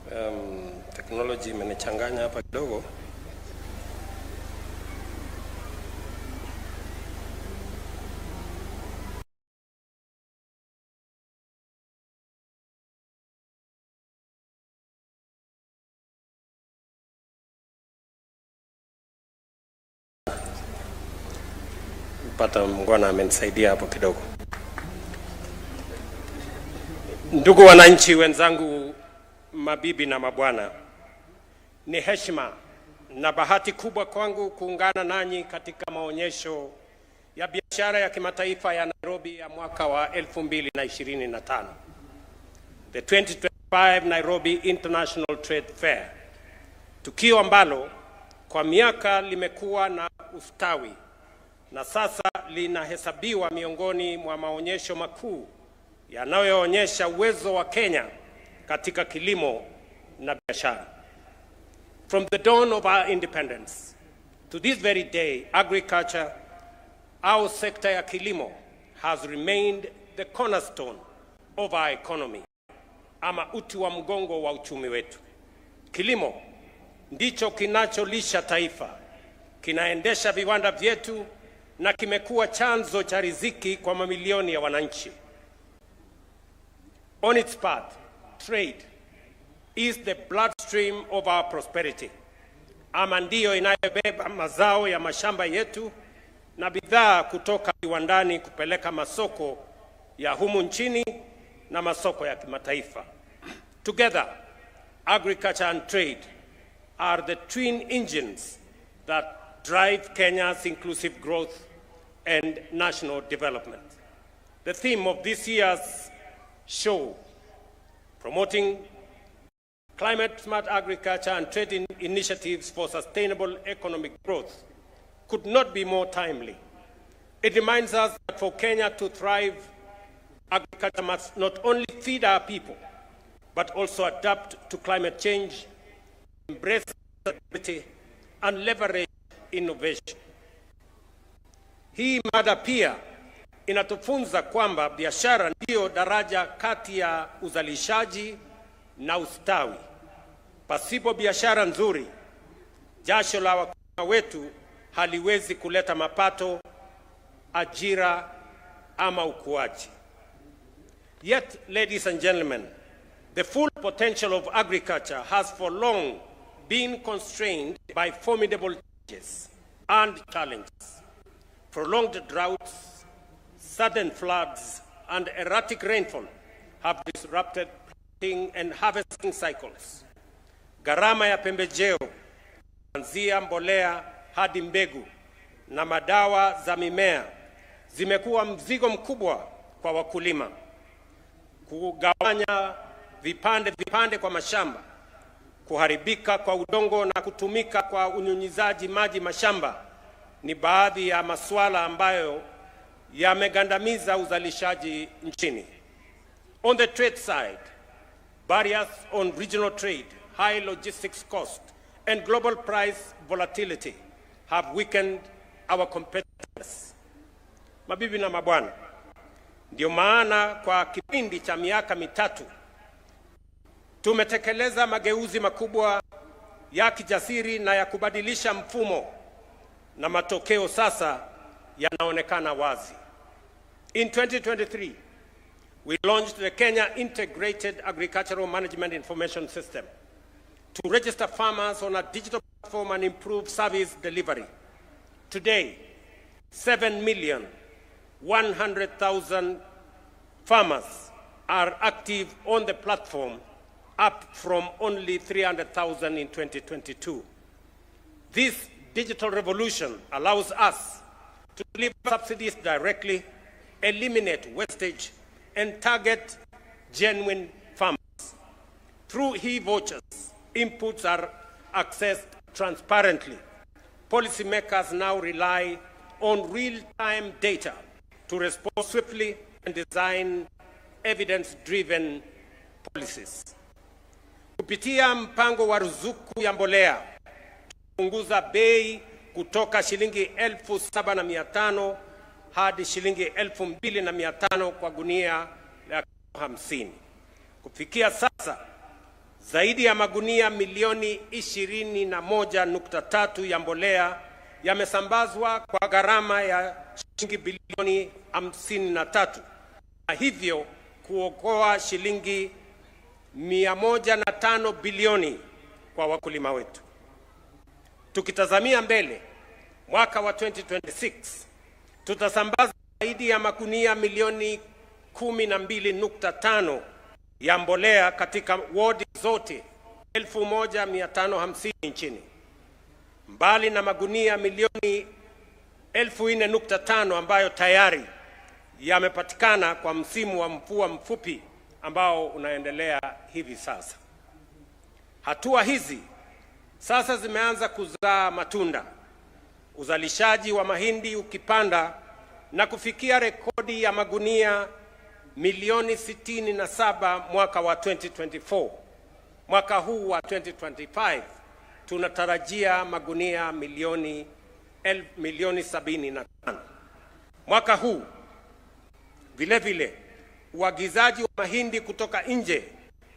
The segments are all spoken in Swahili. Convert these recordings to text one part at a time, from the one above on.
Technology imenichanganya hapa kidogo. Pata mngwana amenisaidia hapo kidogo. Ndugu wananchi wenzangu, mabibi na mabwana, ni heshima na bahati kubwa kwangu kuungana nanyi katika maonyesho ya biashara ya kimataifa ya Nairobi ya mwaka wa 2025. The 2025 Nairobi International Trade Fair. Tukio ambalo kwa miaka limekuwa na ustawi na sasa linahesabiwa miongoni mwa maonyesho makuu yanayoonyesha uwezo wa Kenya katika kilimo na biashara. From the dawn of our independence to this very day, agriculture, our sector ya kilimo, has remained the cornerstone of our economy, ama uti wa mgongo wa uchumi wetu. Kilimo ndicho kinacholisha taifa, kinaendesha viwanda vyetu na kimekuwa chanzo cha riziki kwa mamilioni ya wananchi. On its path, trade is the bloodstream of our prosperity. Ama ndiyo inayobeba mazao ya mashamba yetu na bidhaa kutoka viwandani kupeleka masoko ya humu nchini na masoko ya kimataifa. Together, agriculture and trade are the twin engines that drive Kenya's inclusive growth and national development. The theme of this year's show, promoting climate-smart agriculture and trade initiatives for sustainable economic growth, could not be more timely. It reminds us that for Kenya to thrive, agriculture must not only feed our people, but also adapt to climate change, embrace sustainability, and leverage innovation. Hii mada pia inatufunza kwamba biashara ndiyo daraja kati ya uzalishaji na ustawi. Pasipo biashara nzuri, jasho la wakulima wetu haliwezi kuleta mapato, ajira ama ukuaji. Yet, ladies and gentlemen, the full potential of agriculture has for long been constrained by formidable changes and challenges. Prolonged droughts, sudden floods, and erratic rainfall have disrupted planting and harvesting cycles. Gharama ya pembejeo, kuanzia mbolea hadi mbegu na madawa za mimea zimekuwa mzigo mkubwa kwa wakulima. Kugawanya vipande kwa mashamba, kuharibika kwa udongo na kutumika kwa unyunyizaji maji mashamba ni baadhi ya masuala ambayo yamegandamiza uzalishaji nchini. On the trade side, barriers on regional trade, high logistics cost, and global price volatility have weakened our competitiveness. Mabibi na mabwana, ndio maana kwa kipindi cha miaka mitatu tumetekeleza mageuzi makubwa ya kijasiri na ya kubadilisha mfumo, na matokeo sasa yanaonekana wazi. In 2023, we launched the Kenya Integrated Agricultural Management Information System to register farmers on a digital platform and improve service delivery. Today, 7,100,000 farmers are active on the platform, up from only 300,000 in 2022. This digital revolution allows us to deliver subsidies directly, eliminate wastage, and target genuine farmers. Through e-vouchers, inputs are accessed transparently. Policymakers now rely on real-time data to respond swiftly and design evidence-driven policies. Kupitia mpango wa ruzuku ya mbolea, tupunguza bei kutoka shilingi 7,500 hadi shilingi 2,500 kwa gunia ya 50. Kufikia sasa, Zaidi ya magunia milioni 21.3 ya mbolea yamesambazwa kwa gharama ya shilingi bilioni 53, na hivyo kuokoa shilingi 105 bilioni kwa wakulima wetu. Tukitazamia mbele, mwaka wa 2026 tutasambaza zaidi ya magunia milioni 12.5 ya mbolea katika wodi zote 1550 nchini, mbali na magunia milioni 4.5 ambayo tayari yamepatikana kwa msimu wa mvua mfupi ambao unaendelea hivi sasa. Hatua hizi sasa zimeanza kuzaa matunda, uzalishaji wa mahindi ukipanda na kufikia rekodi ya magunia milioni 67 mwaka wa 2024. Mwaka huu wa 2025 tunatarajia magunia milioni 75. Mwaka huu vile vile uagizaji wa mahindi kutoka nje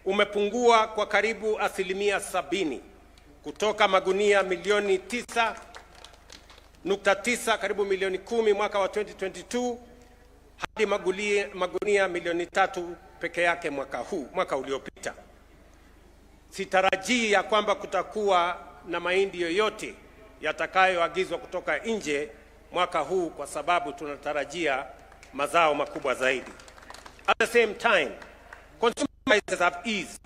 umepungua kwa karibu 70%, kutoka magunia milioni 9.9 karibu milioni 10 mwaka wa 2022 hadi magunia milioni 3 peke yake mwaka uliopita. Sitarajii ya kwamba kutakuwa na mahindi yoyote yatakayoagizwa kutoka nje mwaka huu, kwa sababu tunatarajia mazao makubwa zaidi. At the same time, consumer prices have eased.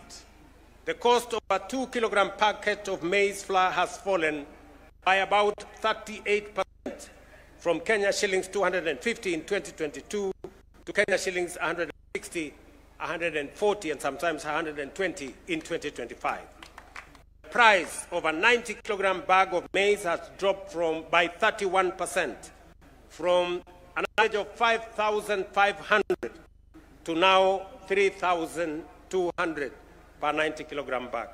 The cost of a 2 kilogram packet of maize flour has fallen by about 38%, from Kenya shillings 250 in 2022 to Kenya shillings 160, 140 and sometimes 120 in 2025. The price of a 90 kilogram bag of maize has dropped by 31%, from an average of 5,500 to now 3,200 per 90 kilogram bag.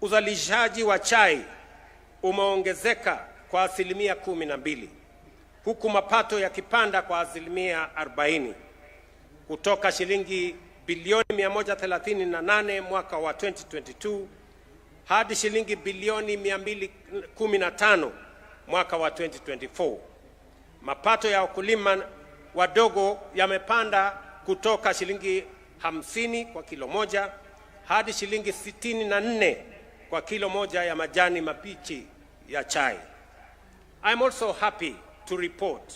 Uzalishaji wa chai umeongezeka kwa 12%, huku mapato yakipanda kwa 40%, kutoka shilingi bilioni 138 mwaka wa 2022 hadi shilingi bilioni 215 mwaka wa 2024. Mapato ya wakulima wadogo yamepanda kutoka shilingi 50 kwa kilo moja hadi shilingi 64 kwa kilo moja ya majani mabichi ya chai. I'm also happy to report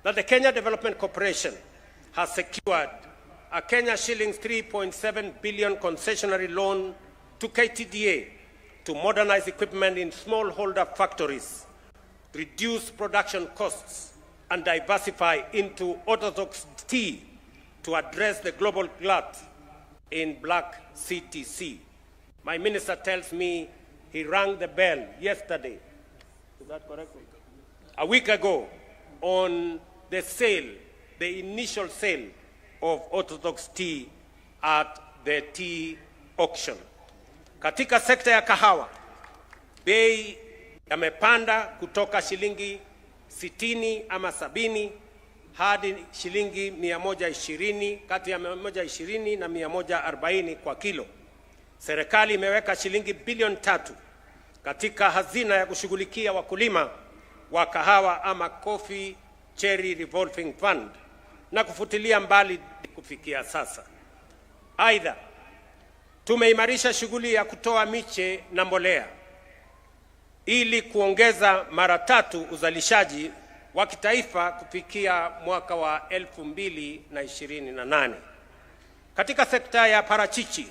that the Kenya Development Corporation has secured a Kenya shillings 3.7 billion concessionary loan to KTDA to modernize equipment in smallholder factories, reduce production costs, and diversify into orthodox tea to address the global glut in black CTC. My minister tells me he rang the bell yesterday, is that correct? A week ago, on the sale, the initial sale of orthodox tea at the tea auction. Katika sekta ya kahawa, bei yamepanda kutoka shilingi 60 ama 70 hadi shilingi 120, kati ya 120 na 140 kwa kilo. Serikali imeweka shilingi bilioni 3 katika hazina ya kushughulikia wakulima wa kahawa ama Coffee Cherry Revolving Fund na kufutilia mbali kufikia sasa. Aidha, tumeimarisha shughuli ya kutoa miche na mbolea ili kuongeza mara 3 uzalishaji wa kitaifa kufikia mwaka wa 2028. Katika sekta ya parachichi,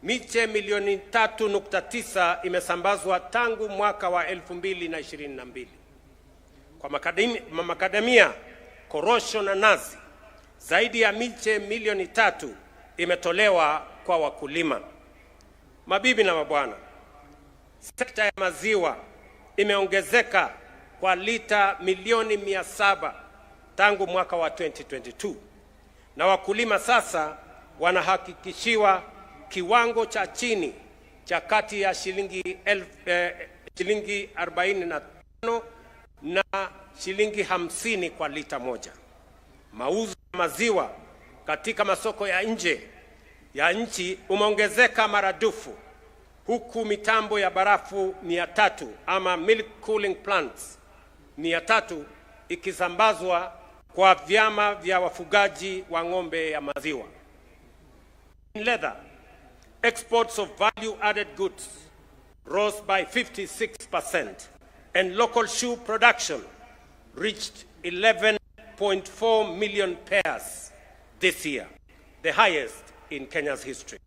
miche milioni 3.9 imesambazwa tangu mwaka wa 2022. Kwa makadamia, korosho na nazi, zaidi ya miche milioni 3 imetolewa kwa wakulima. Mabibi na mabwana, sekta ya maziwa imeongezeka kwa lita milioni 700 tangu mwaka wa 2022, na wakulima sasa wanahakikishiwa kiwango cha chini cha kati ya shilingi 45 na shilingi 50 kwa lita moja. Mauzo ya maziwa katika masoko ya nje ya nchi umeongezeka maradufu huku mitambo ya barafu 300 ama milk cooling plants 300 ikisambazwa kwa vyama vya wafugaji wa ng'ombe ya maziwa. In leather, exports of value-added goods rose by 56%, and local shoe production reached 11.4 million pairs this year, the highest in Kenya's history.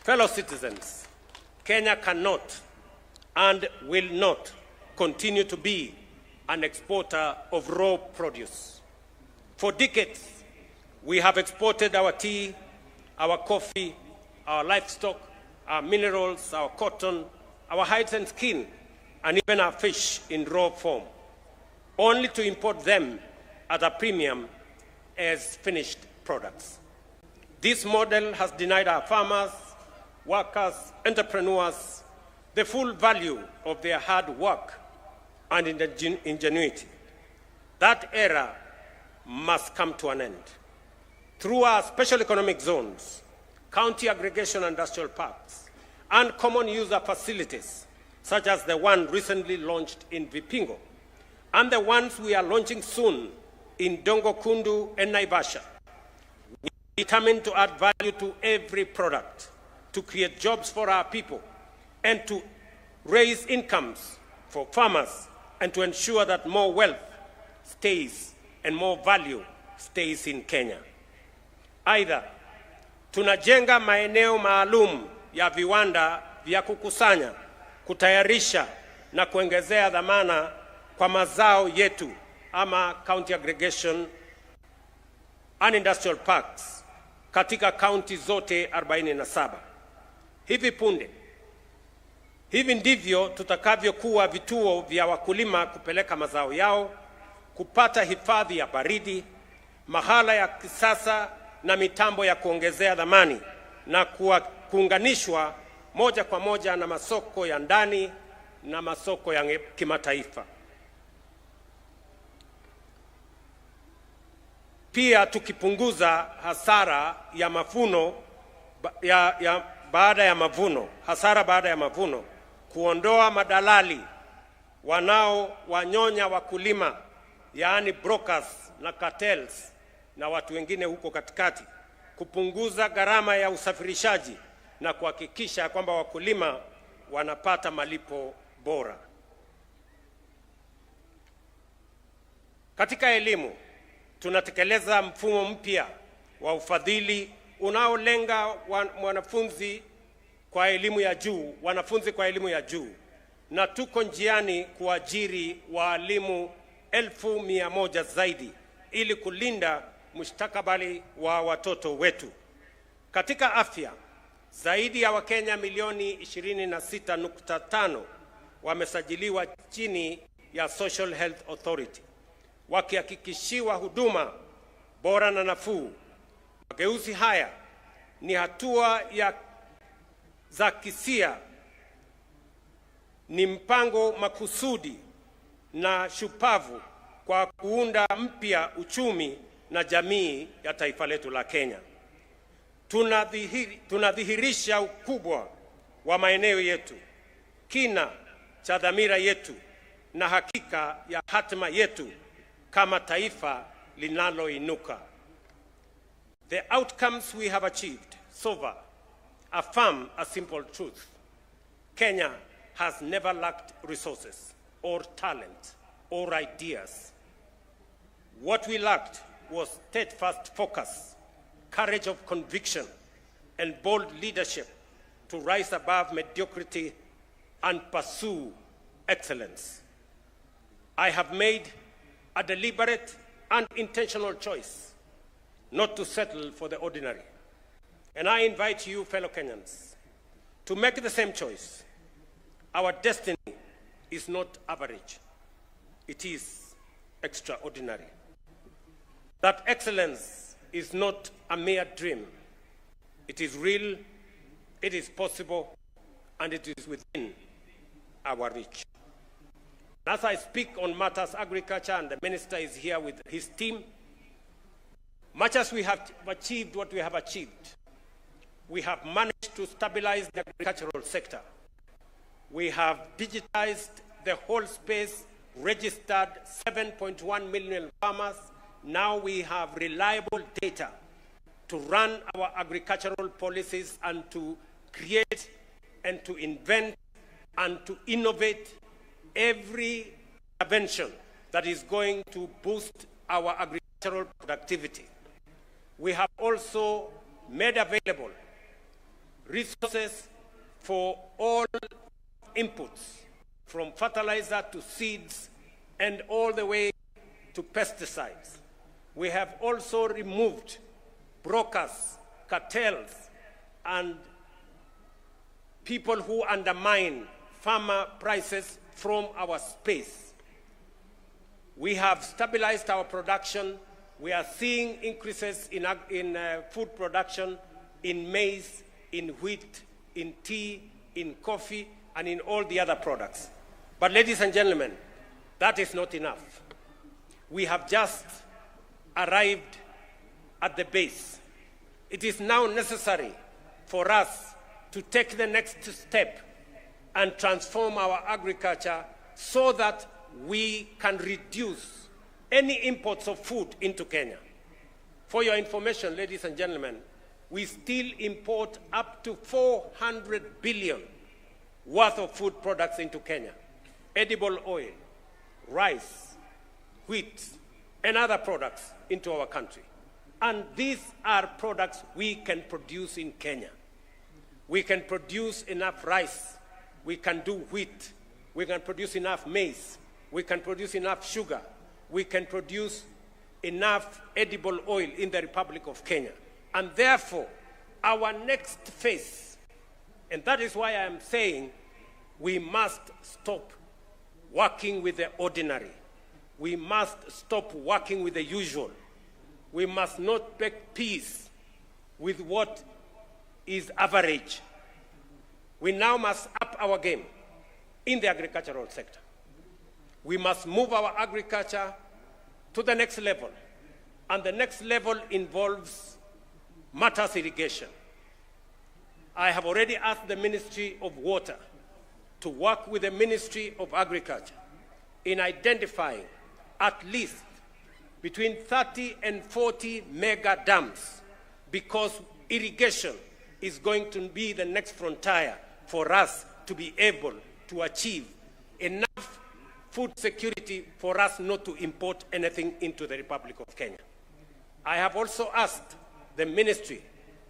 Fellow citizens, Kenya cannot and will not continue to be an exporter of raw produce. For decades, we have exported our tea, our coffee, our livestock, our minerals, our cotton, our hides and skin, and even our fish in raw form, only to import them at a premium as finished products. This model has denied our farmers, workers, entrepreneurs the full value of their hard work and ingenuity. That era must come to an end. Through our special economic zones, county aggregation industrial parks, and common user facilities, such as the one recently launched in Vipingo, and the ones we are launching soon in Dongo Kundu and Naivasha, we are determined to add value to every product, to create jobs for our people, and to raise incomes for farmers, and to ensure that more wealth stays and more value stays in Kenya. Aidha, tunajenga maeneo maalum ya viwanda vya kukusanya, kutayarisha na kuongezea dhamana kwa mazao yetu ama county aggregation and industrial parks katika county zote 47. Hivi ndivyo tutakavyokuwa vituo vya wakulima kupeleka mazao yao, kupata hifadhi ya baridi, mahala ya kisasa na mitambo ya kuongezea dhamani, na kuunganishwa moja kwa moja na masoko ya ndani na masoko ya kimataifa. Pia tukipunguza hasara ya mavuno baada ya mavuno, kuondoa madalali wanyonya wakulima, yaani brokers na cartels na watu wengine huko katikati, kupunguza gharama ya usafirishaji na kuhakikisha kwamba wakulima wanapata malipo bora. Katika elimu, tunatekeleza mfumo mpya wa ufadhili unaolenga wanafunzi kwa elimu ya juu, na tuko njiani kuajiri walimu 1,100 zaidi ili kulinda mustakabali wa watoto wetu. Katika afya, zaidi ya Wakenya milioni 26.5 wamesajiliwa chini ya Social Health Authority, wakihakikishiwa huduma bora na nafuu. Mageuzi haya ni hatua za kisia, ni mpango makusudi na shupavu kwa kuunda mpya uchumi na jamii ya taifa letu la Kenya. Tunadhihirisha ukubwa wa maeneo yetu, kina cha dhamira yetu na hakika ya hatima yetu kama taifa linaloinuka. The outcomes we have achieved so far affirm a simple truth. Kenya has never lacked resources or talent or ideas. What we lacked was steadfast focus, courage of conviction, and bold leadership to rise above mediocrity and pursue excellence. I have made a deliberate and intentional choice not to settle for the ordinary. And I invite you, fellow Kenyans, to make the same choice. Our destiny is not average. It is extraordinary. That excellence is not a mere dream. It is real, it is possible, and it is within our reach. As I speak on matters agriculture, and the minister is here with his team, much as we have achieved what we have achieved, we have managed to stabilize the agricultural sector. We have digitized the whole space, registered 7.1 million farmers. Now we have reliable data to run our agricultural policies and to create and to invent and to innovate every intervention that is going to boost our agricultural productivity. We have also made available resources for all inputs, from fertilizer to seeds and all the way to pesticides. We have also removed brokers, cartels, and people who undermine farmer prices from our space. We have stabilized our production. We are seeing increases in food production, in maize, in wheat, in tea, in coffee, and in all the other products. But ladies and gentlemen, that is not enough. We have just arrived at the base. It is now necessary for us to take the next step and transform our agriculture so that we can reduce any imports of food into Kenya. For your information, ladies and gentlemen, we still import up to 400 billion worth of food products into Kenya. Edible oil, rice, wheat, and other products into our country. And these are products we can produce in Kenya. We can produce enough rice. We can do wheat. We can produce enough maize. We can produce enough sugar. We can produce enough edible oil in the Republic of Kenya. And therefore, our next phase, and that is why I am saying we must stop working with the ordinary. We must stop working with the usual. We must not make peace with what is average. We now must up our game in the agricultural sector. We must move our agriculture to the next level. And the next level involves matters irrigation. I have already asked the Ministry of Water to work with the Ministry of Agriculture in identifying at least between 30 and 40 mega dams, because irrigation is going to be the next frontier for us to be able to achieve enough food security for us not to import anything into the Republic of Kenya. I have also asked the ministry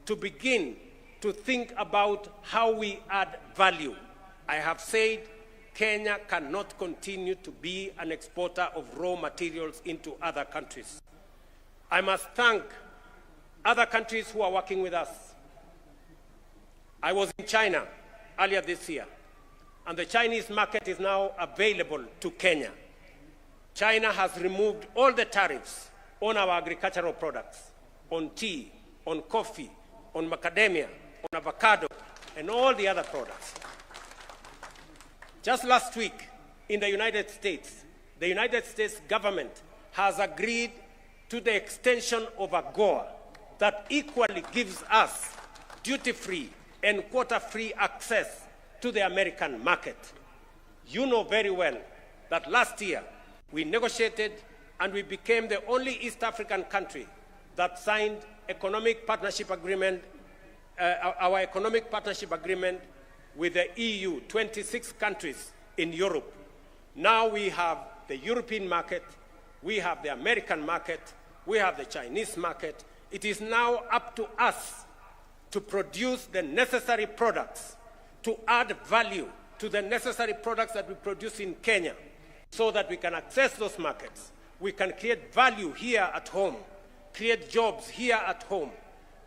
to begin to think about how we add value. I have said Kenya cannot continue to be an exporter of raw materials into other countries. I must thank other countries who are working with us. I was in China earlier this year, and the Chinese market is now available to Kenya. China has removed all the tariffs on our agricultural products, on tea, on coffee, on macadamia, on avocado, and all the other products. Just last week in the United States government has agreed to the extension of AGOA that equally gives us duty-free and quota-free access to the American market. You know very well that last year we negotiated and we became the only East African country that signed economic partnership agreement, our economic partnership agreement with the EU, 26 countries in Europe. Now we have the European market, we have the American market, we have the Chinese market. It is now up to us to produce the necessary products, to add value to the necessary products that we produce in Kenya so that we can access those markets. We can create value here at home, create jobs here at home,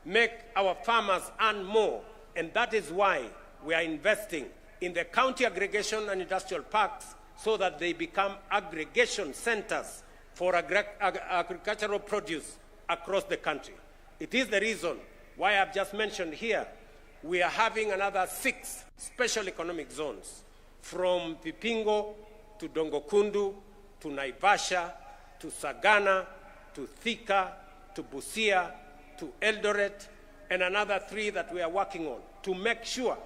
make our farmers earn more, and that is why we are investing in the county aggregation and industrial parks so that they become aggregation centers for agricultural produce across the country. It is the reason why I've just mentioned here, we are having another 6 special economic zones, from Vipingo to Dongokundu to Naivasha to Sagana to Thika to Busia to Eldoret and another 3 that we are working on to make sure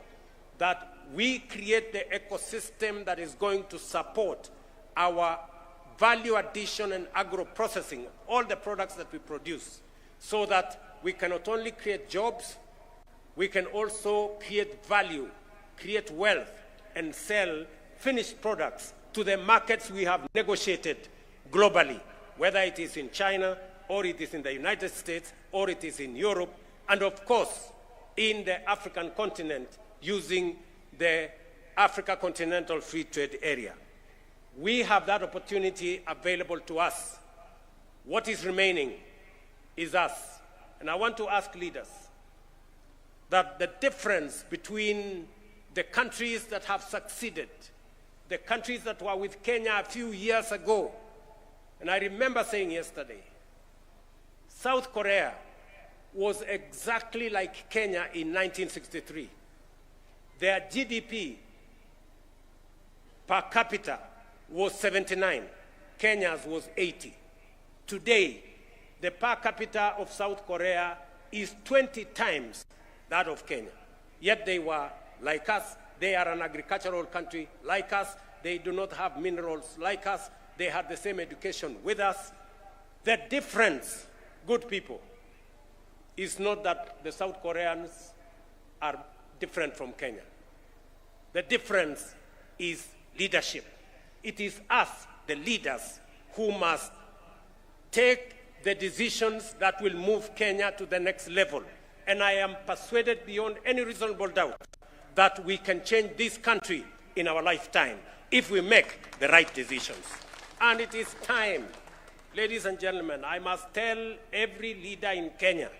that we create the ecosystem that is going to support our value addition and agro-processing, all the products that we produce, so that we can not only create jobs, we can also create value, create wealth, and sell finished products to the markets we have negotiated globally, whether it is in China, or it is in the United States, or it is in Europe, and of course, in the African continent, using the Africa Continental Free Trade Area. We have that opportunity available to us. What is remaining is us. And I want to ask leaders that the difference between the countries that have succeeded, the countries that were with Kenya a few years ago, and I remember saying yesterday, South Korea was exactly like Kenya in 1963. Their GDP per capita was 79. Kenya's was 80. Today, the per capita of South Korea is 20 times that of Kenya. Yet they were like us. They are an agricultural country like us. They do not have minerals like us. They had the same education with us. The difference, good people, is not that the South Koreans are different from Kenya. The difference is leadership. It is us, the leaders, who must take the decisions that will move Kenya to the next level. And I am persuaded beyond any reasonable doubt that we can change this country in our lifetime if we make the right decisions. And it is time, ladies and gentlemen, I must tell every leader in Kenya,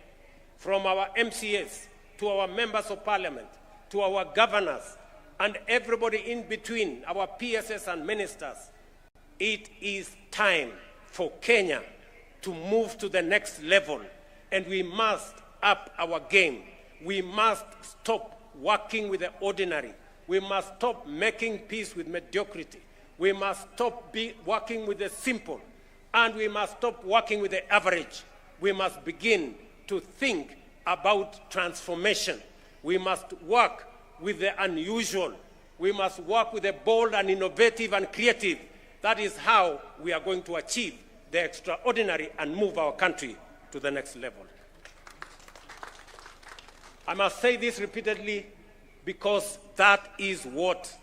from our MCAs to our members of parliament, to our governors, and everybody in between, our PSS and ministers, it is time for Kenya to move to the next level, and we must up our game. We must stop working with the ordinary. We must stop making peace with mediocrity. We must stop working with the simple, and we must stop working with the average. We must begin to think about transformation. We must work with the unusual. We must work with the bold and innovative and creative. That is how we are going to achieve the extraordinary and move our country to the next level. I must say this repeatedly because that is what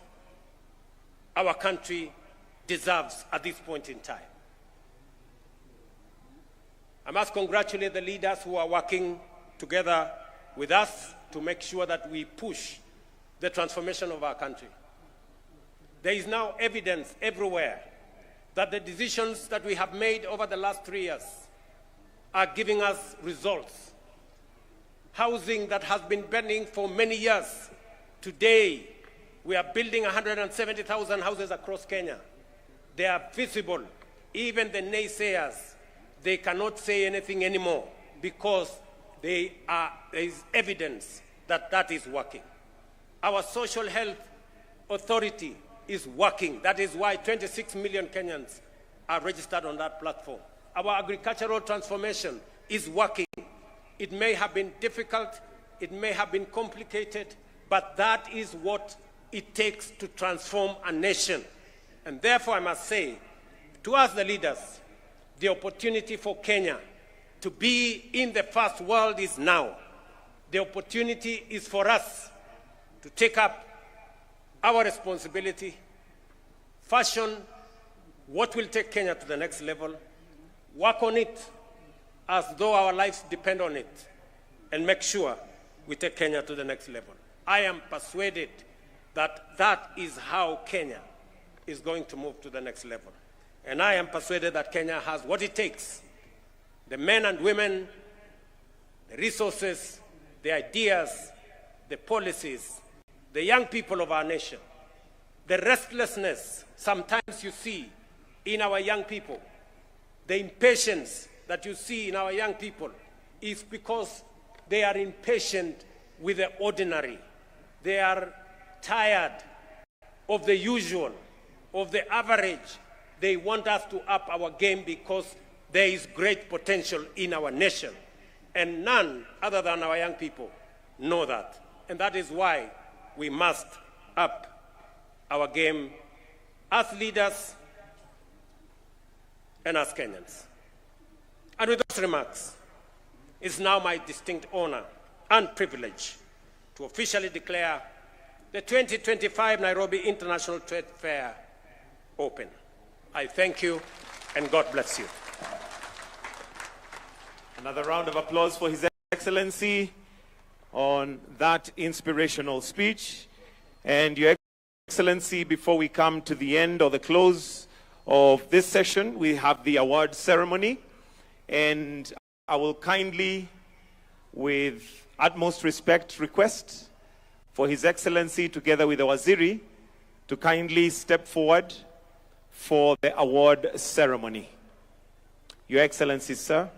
our country deserves at this point in time. I must congratulate the leaders who are working together with us to make sure that we push the transformation of our country. There is now evidence everywhere that the decisions that we have made over the last 3 years are giving us results. Housing that has been burning for many years, today we are building 170,000 houses across Kenya. They are visible. Even the naysayers, they cannot say anything anymore because there is evidence that that is working. Our social health authority is working. That is why 26 million Kenyans are registered on that platform. Our agricultural transformation is working. It may have been difficult, it may have been complicated, but that is what it takes to transform a nation. And therefore, I must say, to us the leaders, the opportunity for Kenya to be in the first world is now. The opportunity is for us to take up our responsibility, fashion what will take Kenya to the next level, work on it as though our lives depend on it, and make sure we take Kenya to the next level. I am persuaded that that is how Kenya is going to move to the next level. And I am persuaded that Kenya has what it takes, the men and women, the resources, the ideas, the policies, the young people of our nation, the restlessness sometimes you see in our young people, the impatience that you see in our young people is because they are impatient with the ordinary. They are tired of the usual, of the average. They want us to up our game because there is great potential in our nation. And none other than our young people know that. And that is why we must up our game as leaders and as Kenyans. And with those remarks, it's now my distinct honor and privilege to officially declare the 2025 Nairobi International Trade Fair open. I thank you, and God bless you. Another round of applause for His Excellency on that inspirational speech. And Your Excellency, before we come to the end or the close of this session, we have the award ceremony. And I will kindly, with utmost respect, request for His Excellency, together with the Waziri, to kindly step forward for the award ceremony. Your Excellency, sir.